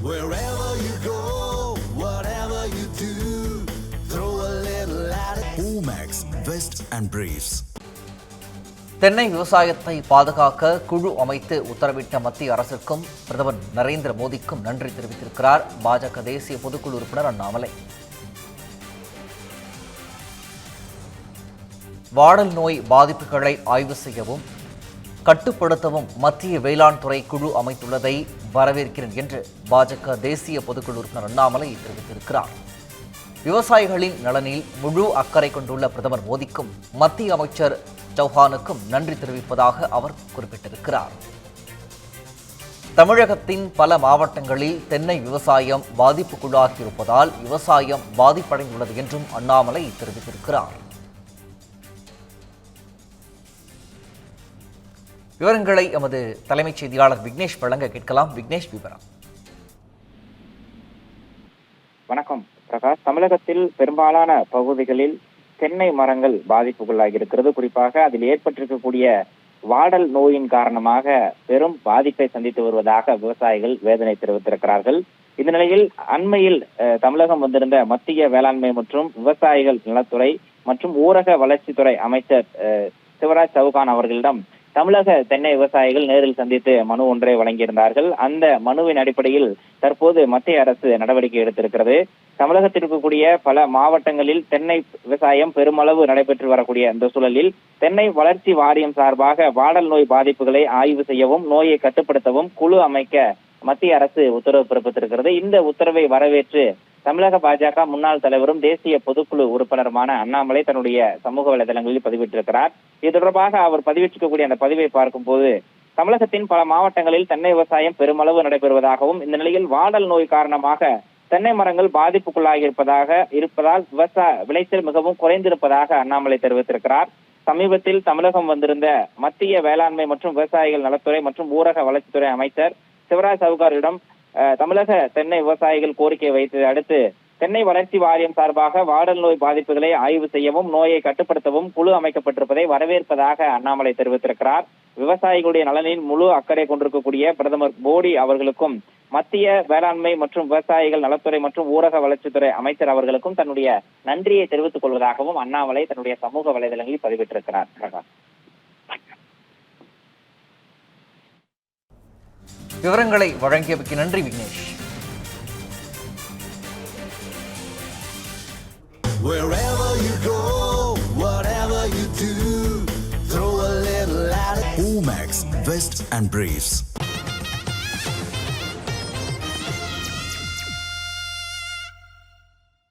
Wherever you go, whatever you do, throw a little at it. Omax, Vest and Briefs. தென்னை விவசாயத்தை பாதுகாக்க குழு அமைத்து உத்தரவிட்ட மத்திய அரசிற்கும் பிரதமர் நரேந்திர மோடிக்கும் நன்றி தெரிவித்திருக்கிறார் பாஜக தேசிய பொதுக்குழு உறுப்பினர் அண்ணாமலை. வாடல் நோய் பாதிப்புகளை ஆய்வு செய்யவும் கட்டுப்படுத்தவும் மத்திய வேளாண் துறை குழு அமைத்துள்ளதை வரவேற்கிறேன் என்று பாஜக தேசிய பொதுக்குழு உறுப்பினர் அண்ணாமலை தெரிவித்திருக்கிறார். விவசாயிகளின் நலனில் முழு அக்கறை கொண்டுள்ள பிரதமர் மோடிக்கும் மத்திய அமைச்சர் சௌஹானுக்கும் நன்றி தெரிவிப்பதாக அவர் குறிப்பிட்டிருக்கிறார். தமிழகத்தின் பல மாவட்டங்களில் தென்னை விவசாயம் பாதிப்புக்குள்ளாகியிருப்பதால் விவசாயம் பாதிப்படைந்துள்ளது என்றும் அண்ணாமலை தெரிவித்திருக்கிறார். விவரங்களை எமது தலைமைச் செய்தியாளர் விக்னேஷ் வழங்க கேட்கலாம். விக்னேஷ், விவரம். வணக்கம் பிரகாஷ். தமிழகத்தில் பெரும்பாலான பகுதிகளில் தென்னை மரங்கள் பாதிப்புக்குள்ளாகி இருக்கிறது. குறிப்பாக அதில் ஏற்பட்டிருக்கக்கூடிய வாடல் நோயின் காரணமாக பெரும் பாதிப்பை சந்தித்து வருவதாக விவசாயிகள் வேதனை தெரிவித்திருக்கிறார்கள். இந்த நிலையில் அண்மையில் தமிழகம் வந்திருந்த மத்திய வேளாண்மை மற்றும் விவசாயிகள் நலத்துறை மற்றும் ஊரக வளர்ச்சித்துறை அமைச்சர் சிவராஜ் சௌகான் அவர்களிடம் தமிழக தென்னை விவசாயிகள் நேரில் சந்தித்து மனு ஒன்றை வழங்கியிருந்தார்கள். அந்த மனுவின் அடிப்படையில் தற்போது மத்திய அரசு நடவடிக்கை எடுத்திருக்கிறது. தமிழகத்தில் இருக்கக்கூடிய பல மாவட்டங்களில் தென்னை விவசாயம் பெருமளவு நடைபெற்று வரக்கூடிய இந்த சூழலில் தென்னை வளர்ச்சி வாரியம் சார்பாக வாடல் நோய் பாதிப்புகளை ஆய்வு செய்யவும் நோயை கட்டுப்படுத்தவும் குழு அமைக்க மத்திய அரசு உத்தரவு பிறப்பித்திருக்கிறது. இந்த உத்தரவை வரவேற்று தமிழக பாஜக முன்னாள் தலைவரும் தேசிய பொதுக்குழு உறுப்பினருமான அண்ணாமலை தன்னுடைய சமூக வலைதளங்களில் பதிவிட்டிருக்கிறார். இது தொடர்பாக அவர் பதிவிட்டிருக்கக்கூடிய அந்த பதிவை பார்க்கும் போது தமிழகத்தின் பல மாவட்டங்களில் தென்னை விவசாயம் பெருமளவு நடைபெறுவதாகவும் இந்த நிலையில் வாடல் நோய் காரணமாக தென்னை மரங்கள் பாதிப்புக்குள்ளாகி இருப்பதால் விளைச்சல் மிகவும் குறைந்திருப்பதாக அண்ணாமலை தெரிவித்திருக்கிறார். சமீபத்தில் தமிழகம் வந்திருந்த மத்திய வேளாண்மை மற்றும் விவசாயிகள் நலத்துறை மற்றும் ஊரக வளர்ச்சித்துறை அமைச்சர் சிவராஜ் சௌகாரிடம் தமிழக தென்னை விவசாயிகள் கோரிக்கை வைத்ததை அடுத்து தென்னை வளர்ச்சி வாரியம் சார்பாக வாடல் நோய் பாதிப்புகளை ஆய்வு செய்யவும் நோயை கட்டுப்படுத்தவும் குழு அமைக்கப்பட்டிருப்பதை வரவேற்பதாக அண்ணாமலை தெரிவித்திருக்கிறார். விவசாயிகளுடைய நலனில் முழு அக்கறை கொண்டிருக்கக்கூடிய பிரதமர் மோடி அவர்களுக்கும் மத்திய வேளாண்மை மற்றும் விவசாயிகள் நலத்துறை மற்றும் ஊரக வளர்ச்சித்துறை அமைச்சர் அவர்களுக்கும் தன்னுடைய நன்றியை தெரிவித்துக் கொள்வதாகவும் அண்ணாமலை தன்னுடைய சமூக வலைதளங்களில் பதிவிட்டிருக்கிறார். விவரங்களை வழங்கியமைக்கு நன்றி Vignesh. Wherever you go, whatever you do, throw a little at it. Omax, Vest and Briefs.